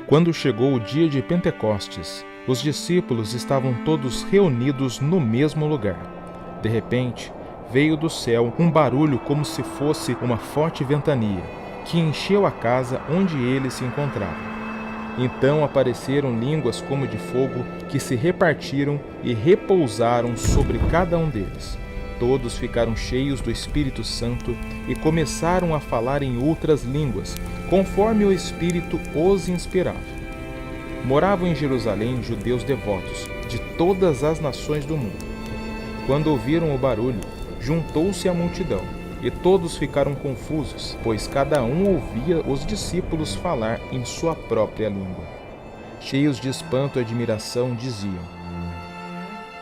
Quando chegou o dia de Pentecostes, os discípulos estavam todos reunidos no mesmo lugar. De repente, veio do céu um barulho como se fosse uma forte ventania, que encheu a casa onde eles se encontravam. Então apareceram línguas como de fogo que se repartiram e repousaram sobre cada um deles. Todos ficaram cheios do Espírito Santo e começaram a falar em outras línguas, conforme o Espírito os inspirava. Moravam em Jerusalém judeus devotos de todas as nações do mundo. Quando ouviram o barulho, juntou-se a multidão, e todos ficaram confusos, pois cada um ouvia os discípulos falar em sua própria língua. Cheios de espanto e admiração, diziam: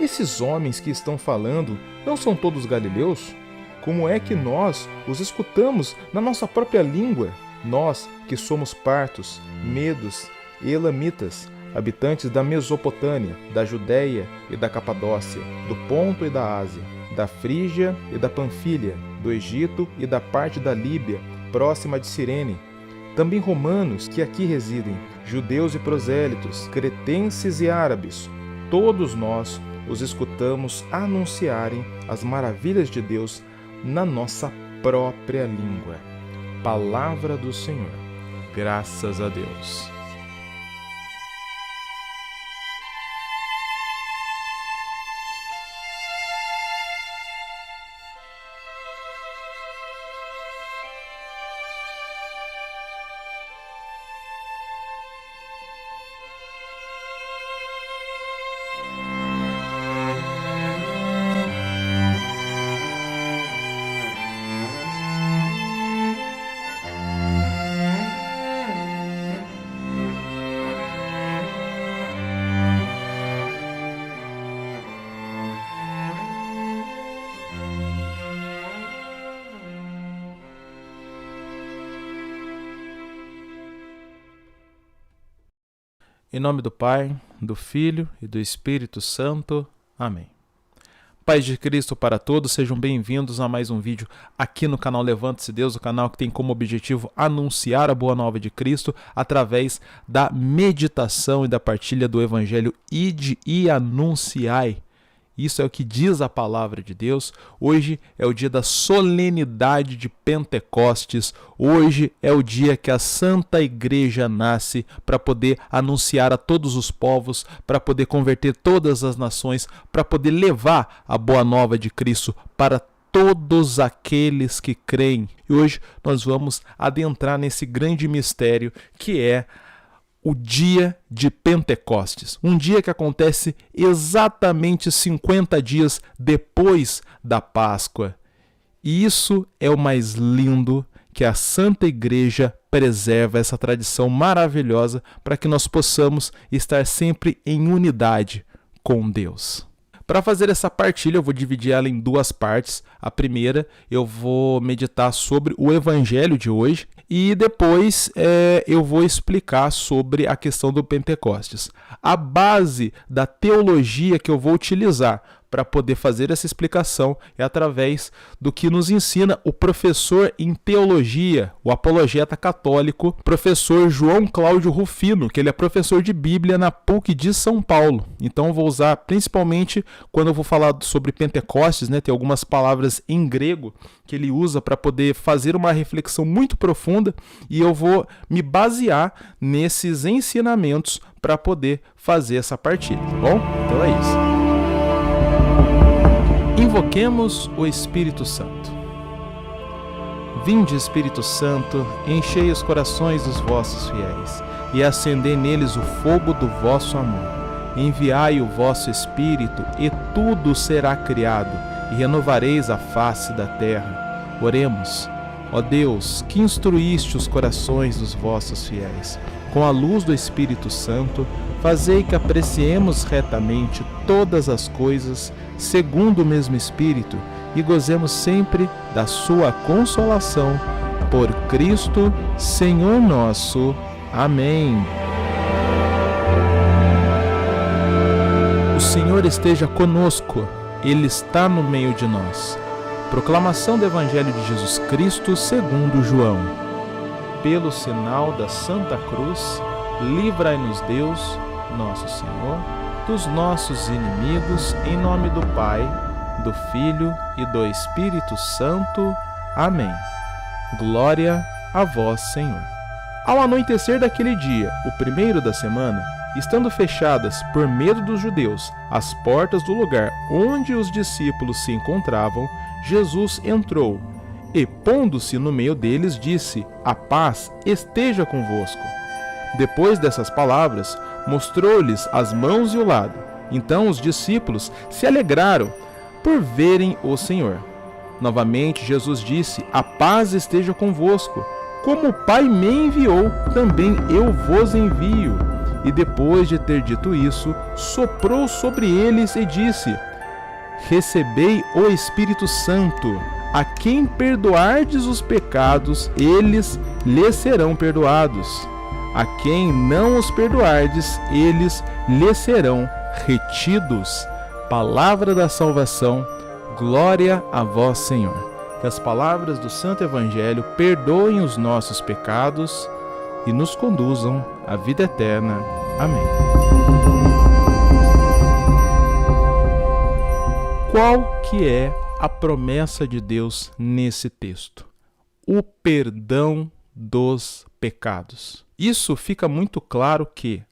esses homens que estão falando não são todos galileus? Como é que nós os escutamos na nossa própria língua? Nós que somos partos, medos e elamitas, habitantes da Mesopotâmia, da Judéia e da Capadócia, do Ponto e da Ásia, da Frígia e da Panfilha, do Egito e da parte da Líbia, próxima de Cirene. Também romanos que aqui residem, judeus e prosélitos, cretenses e árabes, todos nós os escutamos anunciarem as maravilhas de Deus na nossa própria língua. Palavra do Senhor. Graças a Deus. Em nome do Pai, do Filho e do Espírito Santo. Amém. Paz de Cristo para todos, sejam bem-vindos a mais um vídeo aqui no canal Levante-se Deus, o canal que tem como objetivo anunciar a boa nova de Cristo através da meditação e da partilha do Evangelho. Ide e anunciai. Isso é o que diz a palavra de Deus. Hoje é o dia da solenidade de Pentecostes. Hoje é o dia que a Santa Igreja nasce para poder anunciar a todos os povos, para poder converter todas as nações, para poder levar a boa nova de Cristo para todos aqueles que creem. E hoje nós vamos adentrar nesse grande mistério que é o dia de Pentecostes, um dia que acontece exatamente 50 dias depois da Páscoa. E isso é o mais lindo, que a Santa Igreja preserva essa tradição maravilhosa para que nós possamos estar sempre em unidade com Deus. Para fazer essa partilha, eu vou dividir ela em duas partes. A primeira, eu vou meditar sobre o Evangelho de hoje e depois eu vou explicar sobre a questão do Pentecostes. A base da teologia que eu vou utilizar para poder fazer essa explicação é através do que nos ensina o professor em teologia, o apologeta católico, professor João Cláudio Rufino, que ele é professor de Bíblia na PUC de São Paulo. Então eu vou usar principalmente quando eu vou falar sobre Pentecostes, né, tem algumas palavras em grego que ele usa para poder fazer uma reflexão muito profunda e eu vou me basear nesses ensinamentos para poder fazer essa partilha, tá bom? Então é isso. Invoquemos o Espírito Santo. Vinde, Espírito Santo, enchei os corações dos vossos fiéis e acendei neles o fogo do vosso amor. Enviai o vosso Espírito e tudo será criado e renovareis a face da terra. Oremos. Ó Deus, que instruíste os corações dos vossos fiéis, com a luz do Espírito Santo, fazei que apreciemos retamente todas as coisas, segundo o mesmo Espírito, e gozemos sempre da sua consolação. Por Cristo, Senhor nosso. Amém. O Senhor esteja conosco, Ele está no meio de nós. Proclamação do Evangelho de Jesus Cristo segundo João. Pelo sinal da Santa Cruz, livrai-nos Deus, nosso Senhor, dos nossos inimigos, em nome do Pai, do Filho e do Espírito Santo. Amém. Glória a vós, Senhor. Ao anoitecer daquele dia, o primeiro da semana, estando fechadas, por medo dos judeus, as portas do lugar onde os discípulos se encontravam, Jesus entrou e, pondo-se no meio deles, disse: A paz esteja convosco. Depois dessas palavras, mostrou-lhes as mãos e o lado. Então os discípulos se alegraram por verem o Senhor. Novamente Jesus disse: A paz esteja convosco. Como o Pai me enviou, também eu vos envio. E depois de ter dito isso, soprou sobre eles e disse: Recebei o Espírito Santo. A quem perdoardes os pecados, eles lhes serão perdoados. A quem não os perdoardes, eles lhes serão retidos. Palavra da salvação, glória a vós, Senhor. Que as palavras do Santo Evangelho perdoem os nossos pecados e nos conduzam à vida eterna. Amém. Qual que é a promessa de Deus nesse texto? O perdão dos pecados. Isso fica muito claro que,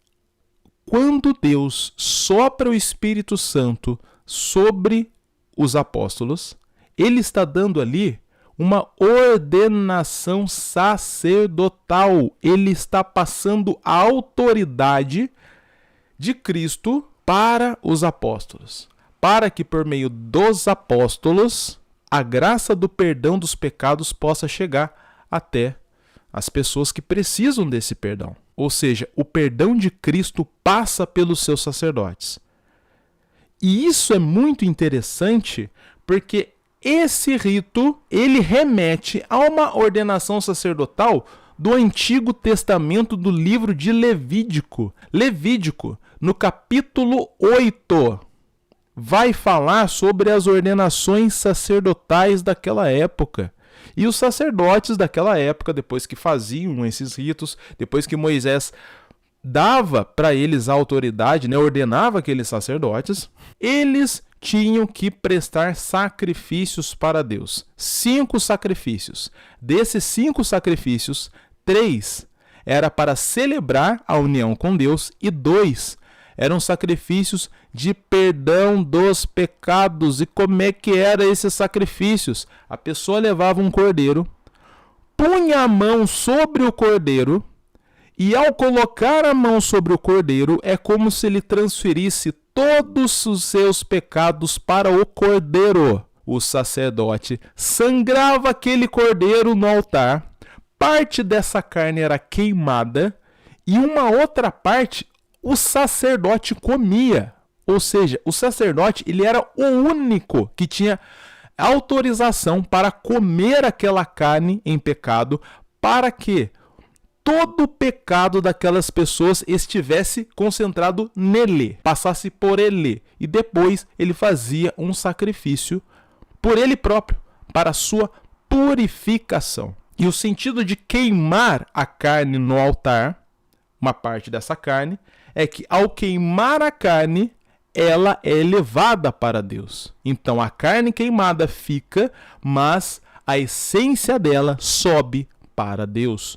quando Deus sopra o Espírito Santo sobre os apóstolos, ele está dando ali uma ordenação sacerdotal. Ele está passando a autoridade de Cristo para os apóstolos, para que por meio dos apóstolos a graça do perdão dos pecados possa chegar até as pessoas que precisam desse perdão. Ou seja, o perdão de Cristo passa pelos seus sacerdotes. E isso é muito interessante porque esse rito, ele remete a uma ordenação sacerdotal do Antigo Testamento do livro de Levítico. Levítico, no capítulo 8, vai falar sobre as ordenações sacerdotais daquela época. E os sacerdotes daquela época, depois que faziam esses ritos, depois que Moisés dava para eles a autoridade, ordenava aqueles sacerdotes, eles tinham que prestar sacrifícios para Deus. 5 sacrifícios. Desses 5 sacrifícios, 3 era para celebrar a união com Deus e 2 eram sacrifícios de perdão dos pecados. E como é que eram esses sacrifícios? A pessoa levava um cordeiro, punha a mão sobre o cordeiro, e ao colocar a mão sobre o cordeiro, é como se ele transferisse todos os seus pecados para o cordeiro. O sacerdote sangrava aquele cordeiro no altar, parte dessa carne era queimada, e uma outra parte o sacerdote comia. Ou seja, o sacerdote ele era o único que tinha autorização para comer aquela carne em pecado, para que todo o pecado daquelas pessoas estivesse concentrado nele, passasse por ele. E depois ele fazia um sacrifício por ele próprio, para a sua purificação. E o sentido de queimar a carne no altar, uma parte dessa carne, é que ao queimar a carne, ela é elevada para Deus. Então a carne queimada fica, mas a essência dela sobe para Deus,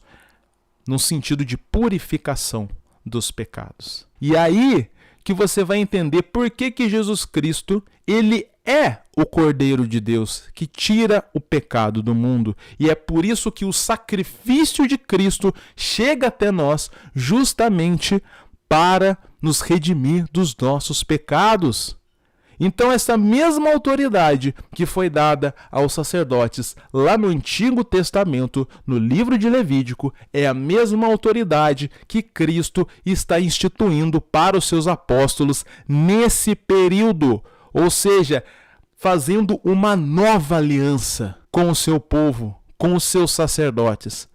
no sentido de purificação dos pecados. E aí que você vai entender por que Jesus Cristo, ele é o Cordeiro de Deus que tira o pecado do mundo. E é por isso que o sacrifício de Cristo chega até nós justamente para nos redimir dos nossos pecados. Então essa mesma autoridade que foi dada aos sacerdotes lá no Antigo Testamento, no livro de Levítico, é a mesma autoridade que Cristo está instituindo para os seus apóstolos nesse período. Ou seja, fazendo uma nova aliança com o seu povo, com os seus sacerdotes.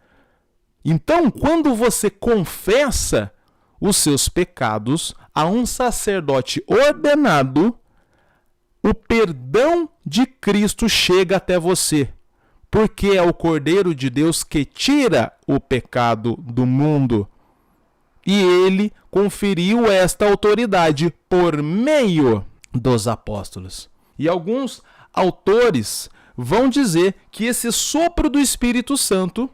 Então, quando você confessa os seus pecados a um sacerdote ordenado, o perdão de Cristo chega até você, porque é o Cordeiro de Deus que tira o pecado do mundo. E ele conferiu esta autoridade por meio dos apóstolos. E alguns autores vão dizer que esse sopro do Espírito Santo,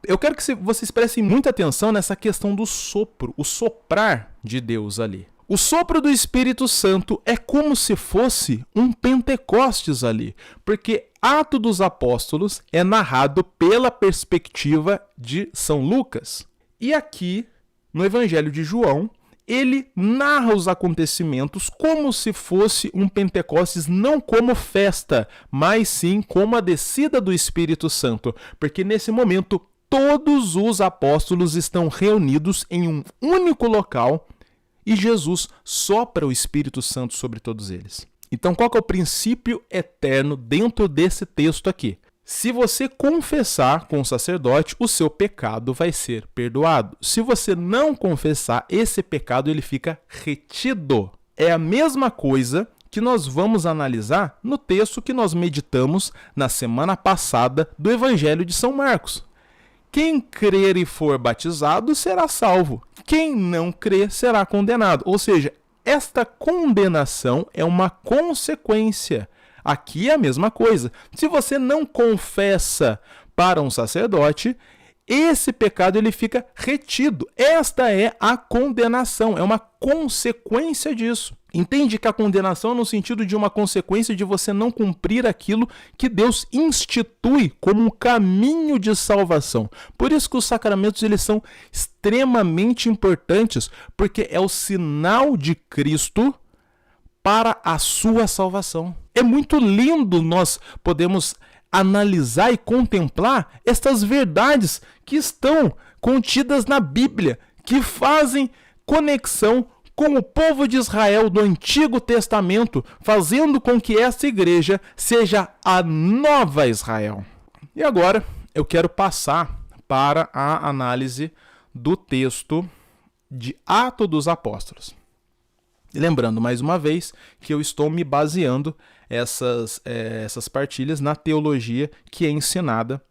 eu quero que vocês prestem muita atenção nessa questão do sopro, o soprar de Deus ali. O sopro do Espírito Santo é como se fosse um Pentecostes ali, porque Atos dos Apóstolos é narrado pela perspectiva de São Lucas. E aqui, no Evangelho de João, ele narra os acontecimentos como se fosse um Pentecostes, não como festa, mas sim como a descida do Espírito Santo, porque nesse momento todos os apóstolos estão reunidos em um único local e Jesus sopra o Espírito Santo sobre todos eles. Então, qual que é o princípio eterno dentro desse texto aqui? Se você confessar com o sacerdote, o seu pecado vai ser perdoado. Se você não confessar, esse pecado ele fica retido. É a mesma coisa que nós vamos analisar no texto que nós meditamos na semana passada do Evangelho de São Marcos. Quem crer e for batizado será salvo. Quem não crer será condenado. Ou seja, esta condenação é uma consequência. Aqui é a mesma coisa. Se você não confessa para um sacerdote, esse pecado ele fica retido. Esta é a condenação, é uma consequência disso. Entende que a condenação é no sentido de uma consequência de você não cumprir aquilo que Deus institui como um caminho de salvação. Por isso que os sacramentos eles são extremamente importantes, porque é o sinal de Cristo para a sua salvação. É muito lindo nós podemos analisar e contemplar estas verdades que estão contidas na Bíblia, que fazem conexão com o povo de Israel do Antigo Testamento, fazendo com que essa igreja seja a nova Israel. E agora eu quero passar para a análise do texto de Atos dos Apóstolos. Lembrando, mais uma vez, que eu estou me baseando essas partilhas na teologia que é ensinada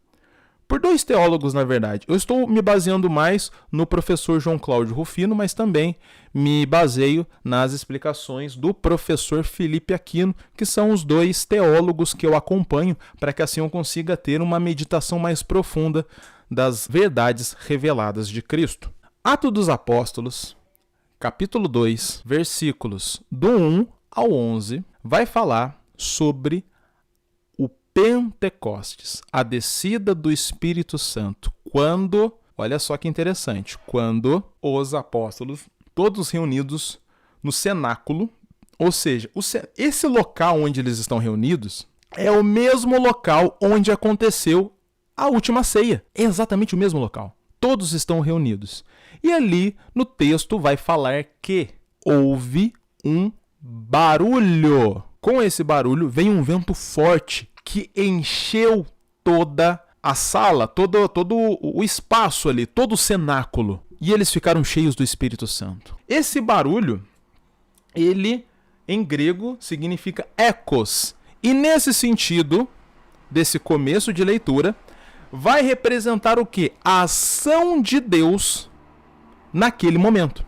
por dois teólogos, na verdade. Eu estou me baseando mais no professor João Cláudio Rufino, mas também me baseio nas explicações do professor Felipe Aquino, que são os dois teólogos que eu acompanho, para que assim eu consiga ter uma meditação mais profunda das verdades reveladas de Cristo. Atos dos Apóstolos, capítulo 2, versículos do 1 ao 11, vai falar sobre o Pentecostes, a descida do Espírito Santo, quando, olha só que interessante, quando os apóstolos, todos reunidos no cenáculo, ou seja, esse local onde eles estão reunidos é o mesmo local onde aconteceu a última ceia, é exatamente o mesmo local, todos estão reunidos. E ali no texto vai falar que houve um barulho. Com esse barulho vem um vento forte que encheu toda a sala, todo o espaço ali, todo o cenáculo. E eles ficaram cheios do Espírito Santo. Esse barulho, ele em grego significa ekos. E nesse sentido, desse começo de leitura, vai representar o quê? A ação de Deus naquele momento.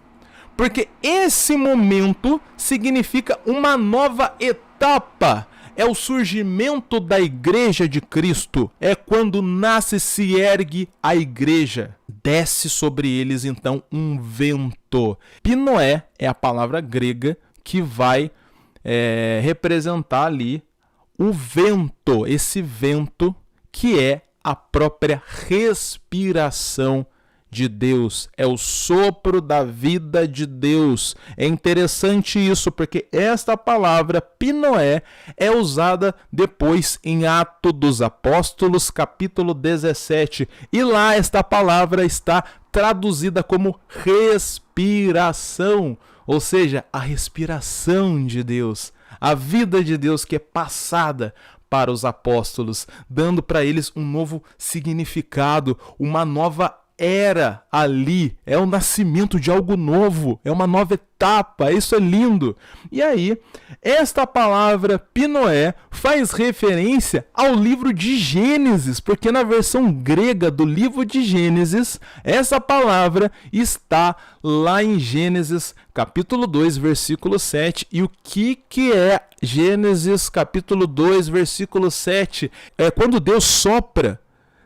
Porque esse momento significa uma nova etapa. É o surgimento da igreja de Cristo. É quando nasce e se ergue a igreja. Desce sobre eles, então, um vento. Pinoé é a palavra grega que vai representar ali o vento. Esse vento que é a própria respiração de Deus, é o sopro da vida de Deus. É interessante isso, porque esta palavra pinoé é usada depois em Atos dos Apóstolos, capítulo 17, e lá esta palavra está traduzida como respiração, ou seja, a respiração de Deus, a vida de Deus que é passada para os apóstolos, dando para eles um novo significado, uma nova era ali, é o nascimento de algo novo, é uma nova etapa, isso é lindo. E aí, esta palavra Pinoé faz referência ao livro de Gênesis, porque na versão grega do livro de Gênesis, essa palavra está lá em Gênesis capítulo 2, versículo 7. E o que é Gênesis capítulo 2, versículo 7? É quando Deus sopra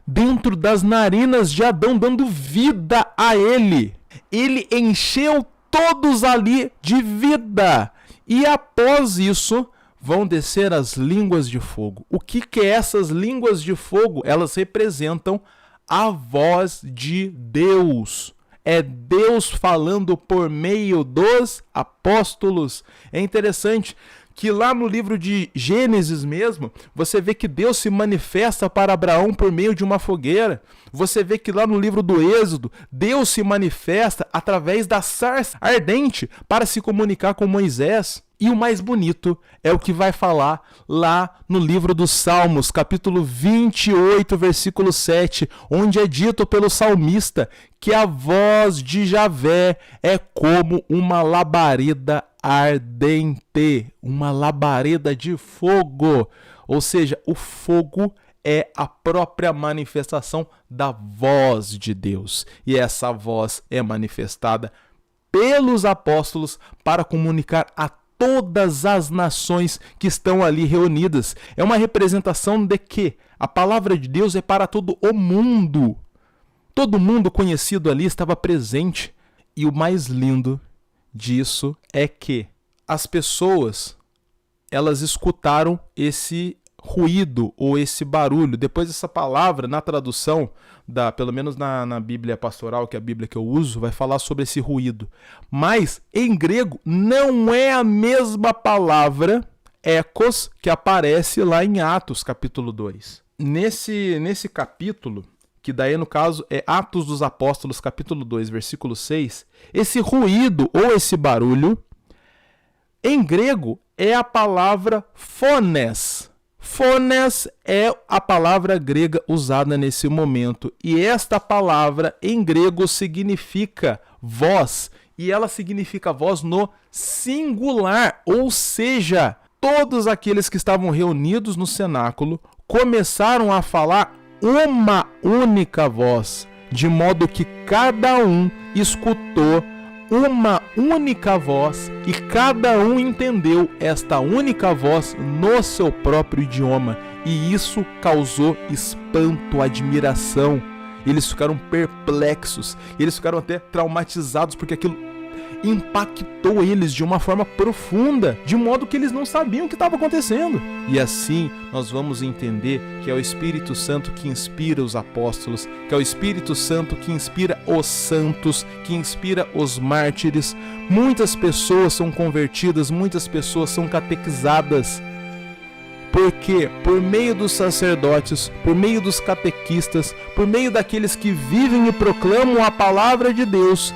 dentro das narinas de Adão, dando vida a ele. Ele encheu todos ali de vida. E após isso, vão descer as línguas de fogo. O que é essas línguas de fogo? Elas representam a voz de Deus. É Deus falando por meio dos apóstolos. É interessante que lá no livro de Gênesis mesmo, você vê que Deus se manifesta para Abraão por meio de uma fogueira. Você vê que lá no livro do Êxodo, Deus se manifesta através da sarça ardente para se comunicar com Moisés. E o mais bonito é o que vai falar lá no livro dos Salmos, capítulo 28, versículo 7, onde é dito pelo salmista que a voz de Javé é como uma labareda ardente, uma labareda de fogo. Ou seja, o fogo é a própria manifestação da voz de Deus. E essa voz é manifestada pelos apóstolos para comunicar a todas as nações que estão ali reunidas. É uma representação de que a palavra de Deus é para todo o mundo. Todo mundo conhecido ali estava presente. E o mais lindo disso é que as pessoas, elas escutaram esse ruído ou esse barulho. Depois essa palavra, na tradução, pelo menos na Bíblia pastoral, que é a Bíblia que eu uso, vai falar sobre esse ruído. Mas em grego não é a mesma palavra ecos que aparece lá em Atos capítulo 2. Nesse capítulo, que daí no caso é Atos dos Apóstolos capítulo 2, versículo 6, esse ruído ou esse barulho, em grego é a palavra phones. Phones é a palavra grega usada nesse momento. E esta palavra em grego significa voz. E ela significa voz no singular. Ou seja, todos aqueles que estavam reunidos no cenáculo começaram a falar uma única voz. De modo que cada um escutou uma única voz e cada um entendeu esta única voz no seu próprio idioma. E isso causou espanto, admiração. Eles ficaram perplexos, eles ficaram até traumatizados porque aquilo impactou eles de uma forma profunda, de modo que eles não sabiam o que estava acontecendo. E assim nós vamos entender que é o Espírito Santo que inspira os apóstolos, que é o Espírito Santo que inspira os santos, que inspira os mártires. Muitas pessoas são convertidas, muitas pessoas são catequizadas, porque por meio dos sacerdotes, por meio dos catequistas, por meio daqueles que vivem e proclamam a palavra de Deus,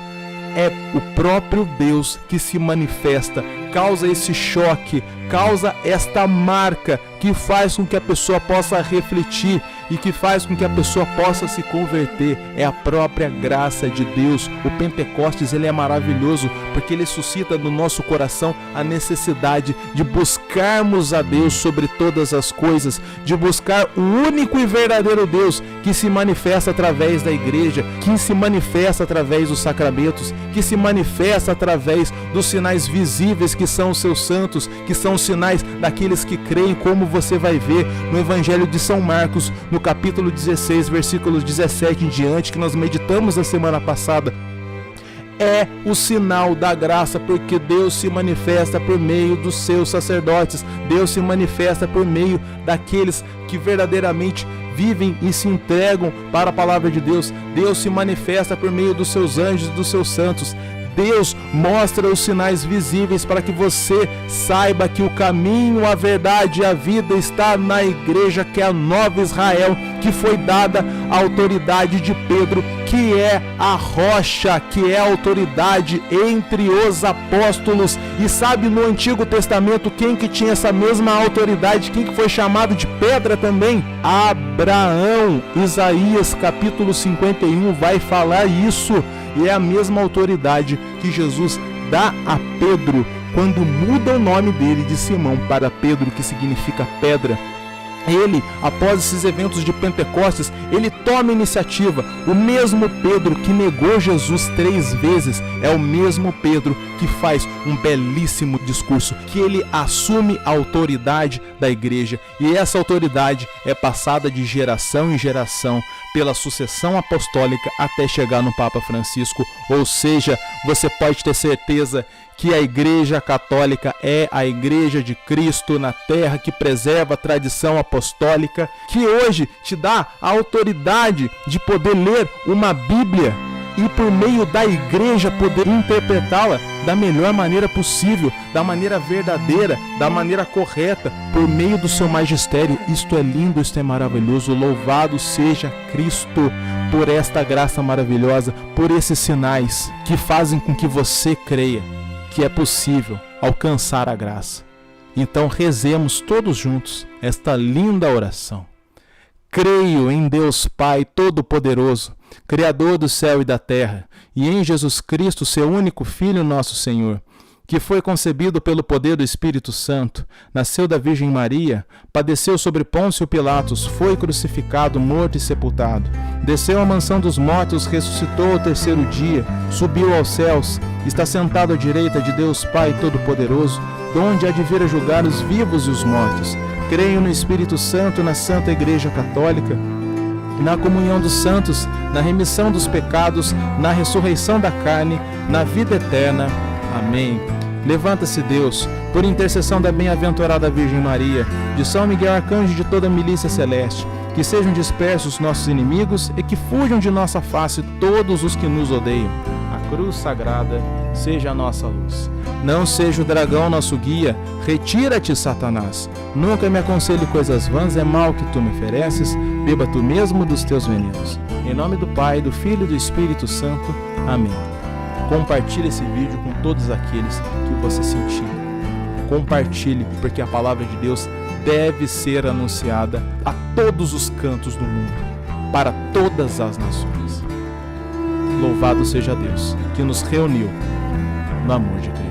é o próprio Deus que se manifesta, causa esse choque, causa esta marca que faz com que a pessoa possa refletir e que faz com que a pessoa possa se converter. É a própria graça de Deus. O Pentecostes, ele é maravilhoso porque ele suscita no nosso coração a necessidade de buscarmos a Deus sobre todas as coisas, de buscar o único e verdadeiro Deus que se manifesta através da igreja, que se manifesta através dos sacramentos, que se manifesta através dos sinais visíveis que são os seus santos, que são os sinais daqueles que creem, como você vai ver no Evangelho de São Marcos, no capítulo 16, versículos 17 em diante, que nós meditamos na semana passada. É o sinal da graça, porque Deus se manifesta por meio dos seus sacerdotes, Deus se manifesta por meio daqueles que verdadeiramente vivem e se entregam para a palavra de Deus, Deus se manifesta por meio dos seus anjos e dos seus santos. Deus mostra os sinais visíveis para que você saiba que o caminho, a verdade e a vida está na igreja, que é a Nova Israel, que foi dada a autoridade de Pedro, que que é a rocha, que é a autoridade entre os apóstolos. E sabe no Antigo Testamento quem que tinha essa mesma autoridade, quem que foi chamado de pedra também? Abraão. Isaías capítulo 51 vai falar isso, e é a mesma autoridade que Jesus dá a Pedro quando muda o nome dele de Simão para Pedro, que significa pedra. Ele, após esses eventos de Pentecostes, ele toma iniciativa. O mesmo Pedro que negou Jesus 3 vezes é o mesmo Pedro que faz um belíssimo discurso, que ele assume a autoridade da igreja, e essa autoridade é passada de geração em geração pela sucessão apostólica até chegar no Papa Francisco. Ou seja, você pode ter certeza que a Igreja Católica é a Igreja de Cristo na Terra, que preserva a tradição apostólica, que hoje te dá a autoridade de poder ler uma Bíblia e, por meio da Igreja, poder interpretá-la da melhor maneira possível, da maneira verdadeira, da maneira correta, por meio do seu magistério. Isto é lindo, isto é maravilhoso. Louvado seja Cristo por esta graça maravilhosa, por esses sinais que fazem com que você creia que é possível alcançar a graça. Então rezemos todos juntos esta linda oração. Creio em Deus Pai Todo-Poderoso, Criador do céu e da terra, e em Jesus Cristo, seu único Filho, nosso Senhor, que foi concebido pelo poder do Espírito Santo, nasceu da Virgem Maria, padeceu sobre Pôncio Pilatos, foi crucificado, morto e sepultado, desceu à mansão dos mortos, ressuscitou ao terceiro dia, subiu aos céus, está sentado à direita de Deus Pai Todo-Poderoso, donde há de vir a julgar os vivos e os mortos. Creio no Espírito Santo, na Santa Igreja Católica, na comunhão dos santos, na remissão dos pecados, na ressurreição da carne, na vida eterna. Amém. Levanta-se, Deus, por intercessão da bem-aventurada Virgem Maria, de São Miguel Arcanjo e de toda a milícia celeste, que sejam dispersos nossos inimigos e que fujam de nossa face todos os que nos odeiam. A cruz sagrada seja a nossa luz. Não seja o dragão nosso guia, retira-te, Satanás. Nunca me aconselhe coisas vãs, é mal que tu me ofereces, beba tu mesmo dos teus venenos. Em nome do Pai, do Filho e do Espírito Santo. Amém. Compartilhe esse vídeo com todos aqueles que você sentir. Compartilhe, porque a palavra de Deus deve ser anunciada a todos os cantos do mundo, para todas as nações. Louvado seja Deus, que nos reuniu no amor de Cristo.